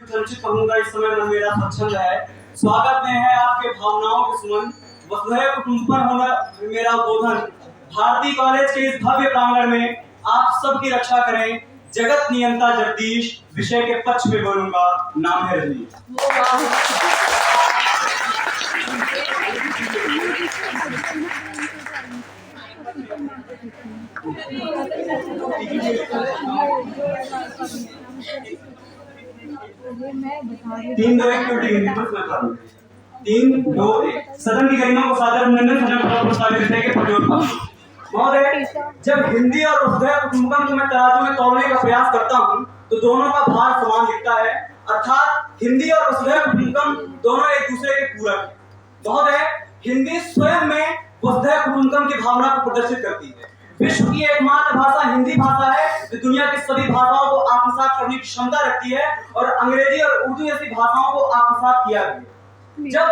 संचित कहूंगा इस समय मन मेरा स्वच्छंद है। स्वागत में है आपके भावनाओं के सुमन, वसुधैव कुटुंबकम होना मेरा उद्बोधन। भारती कॉलेज के इस भव्य प्रांगण में आप सबकी रक्षा करें। जगत नियंता जगदीश विषय के पक्ष में बोलूंगा, नाम है रजनीश। तीन दो एक सदन की गरिमा को सादर अभिनंदन। सदन को प्रस्तावित है कि महोदय, जब हिंदी और वसुधैव कुटुंबकम को मैं तराजू में तौलने का प्रयास करता हूं तो दोनों का भार समान दिखता है, अर्थात हिंदी और वसुधैव कुटुंबकम दोनों एक दूसरे के पूरक हैं। महोदय, हिंदी स्वयं में वसुधैव कुटुंबकम की भावना को प्रदर्शित करती है। विश्व की एकमात्र भाषा हिंदी भाषा है जो दुनिया की सभी भाषाओं को आत्मसात करने की क्षमता रखती है और अंग्रेजी और उर्दू जैसी भाषाओं को आत्मसात किया गया। जब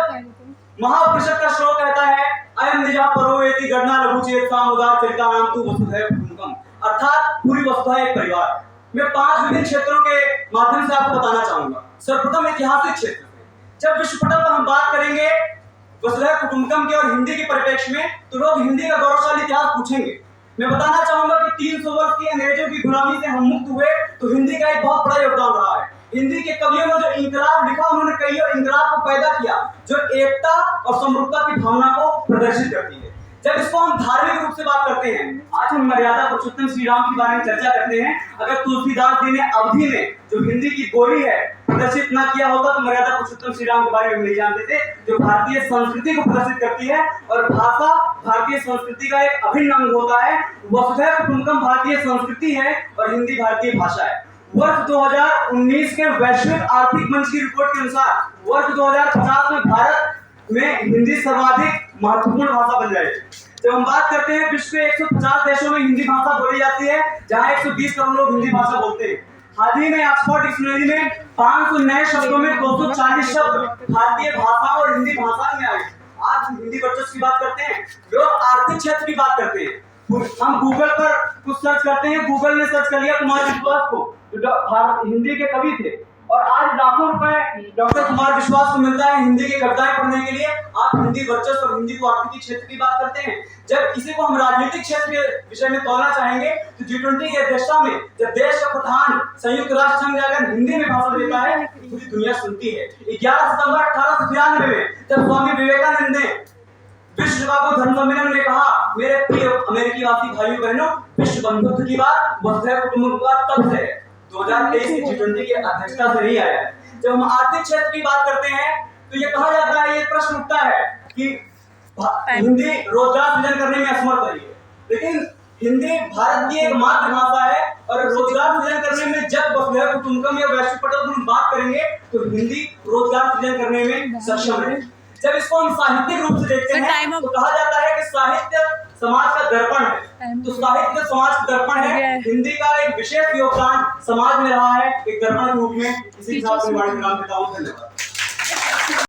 महाउपनिषद का श्लोक कहता है अयम निजा परोवेति गणना लघुचेत सामुदाय चरिता नाम तु वसुधैव कुटुंबकम, अर्थात पूरी वसुधा एक परिवार। मैं 5 विभिन्न क्षेत्रों के माध्यम से आपको बताना चाहूंगा। सर्वप्रथम ऐतिहासिक क्षेत्र में, जब विश्व पटल पर हम बात करेंगे वसुधैव कुटुंबकम के और हिंदी के परिप्रेक्ष्य में, तो लोग हिंदी का गौरवशाली इतिहास पूछेंगे। मैं बताना चाहूंगा कि 300 वर्ष की अंग्रेजों की गुलामी से हम मुक्त हुए तो हिंदी का एक बहुत बड़ा योगदान रहा है। हिंदी के कवियों ने जो इंकलाब लिखा, उन्होंने कई इंकलाब को पैदा किया जो एकता और समरूपता की भावना को प्रदर्शित करती है। जब इसको हम धार्मिक रूप से बात करते हैं, आज हम मर्यादा पुरुषोत्तम श्री राम के बारे में चर्चा करते हैं। अगर तुलसीदास जी ने अवधि में जो हिंदी की बोली है प्रदर्शित ना किया होता तो मर्यादा पुरुषोत्तम श्री राम के बारे में नहीं जानते थे, जो भारतीय संस्कृति को प्रदर्शित करती है। और भाषा भारतीय संस्कृति का एक अभिन्न अंग होता है। वसुधैव कुटुंबकम भारतीय संस्कृति है और हिंदी भारतीय भाषा है। वर्ष 2019 के वैश्विक आर्थिक मंच की रिपोर्ट के अनुसार वर्ष 2050 में भारत में हिंदी सर्वाधिक महत्वपूर्ण भाषा बन जाएगी। जब हम बात करते हैं विश्व के 150 देशों में हिंदी भाषा बोली जाती है, जहां 120 करोड़ लोग हिंदी भाषा बोलते हैं। हाल ही में ऑक्सफोर्ड डिक्शनरी में 500 नए शब्दों में 240 शब्द भारतीय भाषा और हिंदी भाषा में आए। आज हम हिंदी वर्चस्व की बात करते हैं, लोग आर्थिक क्षेत्र की बात करते हैं। हम गूगल पर कुछ सर्च करते हैं, गूगल ने सर्च कर लिया कुमार विश्वास को, जो हिंदी के कवि थे, और आज लाखों रुपए डॉक्टर कुमार विश्वास को मिलता है हिंदी की कविताएं पढ़ने के लिए। आप हिंदी वर्चस्व और हिंदी को आर्थिक क्षेत्र की बात करते हैं। जब इसी को हम राजनीतिक क्षेत्र के विषय में तोलना चाहेंगे तो G20 की अध्यक्षता में जब देश का प्रधान संयुक्त राष्ट्र संघ अगर हिंदी में भाषण देता है तो पूरी दुनिया सुनती है। 11 सितंबर 1893 में जब स्वामी विवेकानंद ने विश्व सभा को धर्म सम्मेलन में कहा, मेरे प्रिय अमेरिकी वासी भाइयों बहनों, विश्व बंधुत्व की बात, वसुधैव कुटुंबकम की बात तब से है, 2023 की G20 की अध्यक्षता से नहीं आया है। जब हम आर्थिक क्षेत्र की बात करते हैं तो ये कहा जाता है, ये प्रश्न उठता है कि हिंदी रोजगार सृजन करने में असमर्थ रही है, लेकिन हिंदी भारत की एक मातृभाषा है और रोजगार सृजन करने में जब वसुधैव कुटुंबकम या वैश्विक पटल पर हम बात करेंगे तो हिंदी रोजगार सृजन करने में सक्षम है। जब इसको हम साहित्यिक रूप से देखते हैं तो कहा जाता है कि साहित्य समाज का दर्पण है, तो साहित्य समाज का दर्पण है। हिंदी का एक विशेष योगदान समाज में रहा है एक दर्पण के रूप में। इसी के साथ मैं विराम देता हूं। धन्यवाद।